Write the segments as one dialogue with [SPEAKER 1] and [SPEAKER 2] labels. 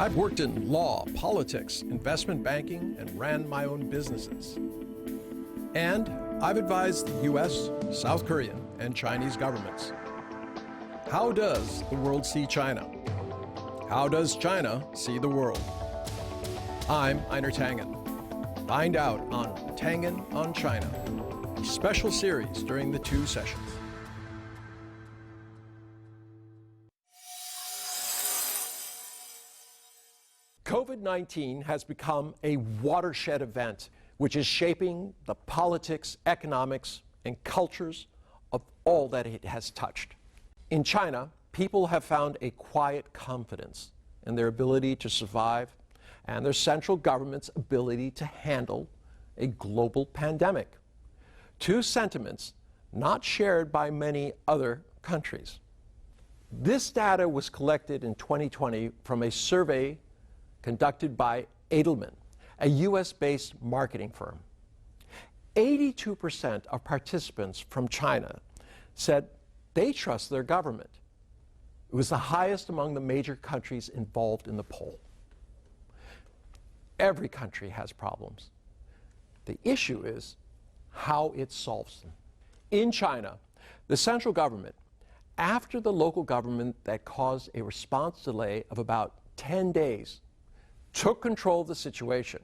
[SPEAKER 1] I've worked in law, politics, investment banking, and ran my own businesses. And I've advised the US, South Korean, and Chinese governments. How does the world see China? How does China see the world? I'm Einar Tangen. Find out on Tangen on China, a special series during the 2 sessions. COVID-19 has become a watershed event which is shaping the politics, economics, and cultures of all that it has touched. In China, people have found a quiet confidence in their ability to survive and their central government's ability to handle a global pandemic. 2 sentiments not shared by many other countries. This data was collected in 2020 from a survey conducted by Edelman, a US-based marketing firm. 82% of participants from China said they trust their government. It was the highest among the major countries involved in the poll. Every country has problems. The issue is how it solves them. In China, the central government, after the local government that caused a response delay of about 10 days, took control of the situation,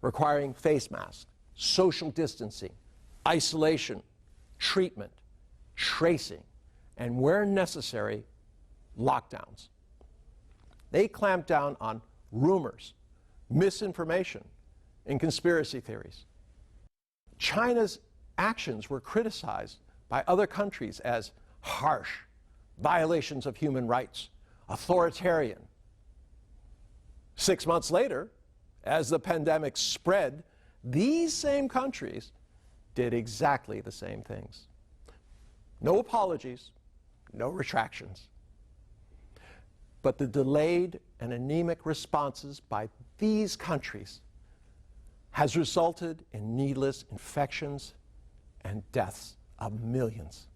[SPEAKER 1] requiring face masks, social distancing, isolation, treatment, tracing, and where necessary, lockdowns. They clamped down on rumors, misinformation, and conspiracy theories. China's actions were criticized by other countries as harsh, violations of human rights, authoritarian. 6 months later, as the pandemic spread, these same countries did exactly the same things. No apologies, no retractions. But the delayed and anemic responses by these countries has resulted in needless infections and deaths of millions.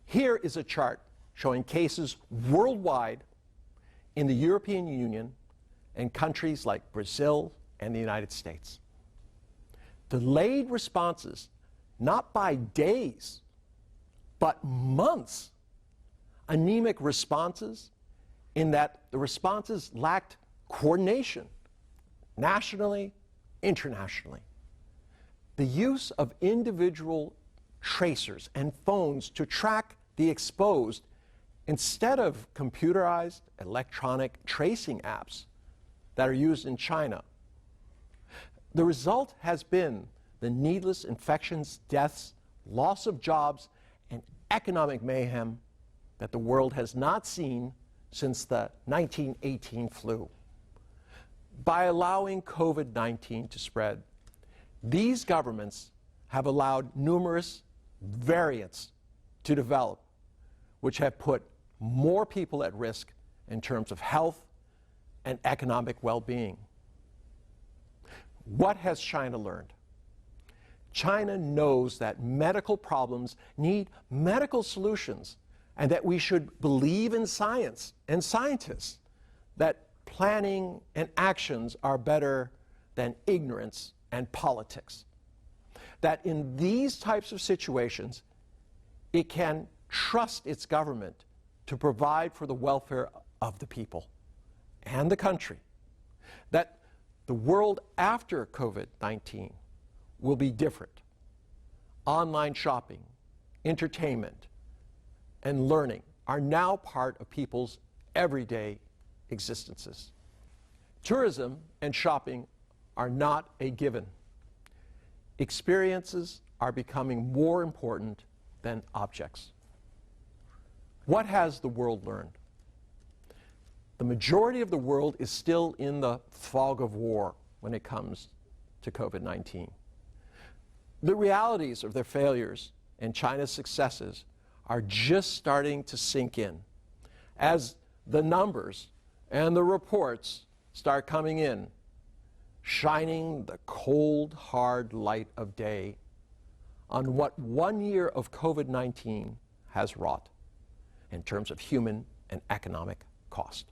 [SPEAKER 1] Here is a chart showing cases worldwide in the European Union and countries like Brazil and the United States. Delayed responses, not by days, but months. Anemic responses in that the responses lacked coordination, nationally, internationally. The use of individual tracers and phones to track the exposed instead of computerized electronic tracing apps that are used in China. The result has been the needless infections, deaths, loss of jobs, and economic mayhem that the world has not seen since the 1918 flu. By allowing COVID-19 to spread, these governments have allowed numerous variants to develop, which have put more people at risk in terms of health and economic well-being. What has China learned? China knows that medical problems need medical solutions and that we should believe in science and scientists, that planning and actions are better than ignorance and politics. That in these types of situations, it can trust its government to provide for the welfare of the people and the country, that the world after COVID-19 will be different. Online shopping, entertainment, and learning are now part of people's everyday existences. Tourism and shopping are not a given. Experiences are becoming more important than objects. What has the world learned? The majority of the world is still in the fog of war when it comes to COVID-19. The realities of their failures and China's successes are just starting to sink in as the numbers and the reports start coming in, shining the cold, hard light of day on what 1 year of COVID-19 has wrought in terms of human and economic cost.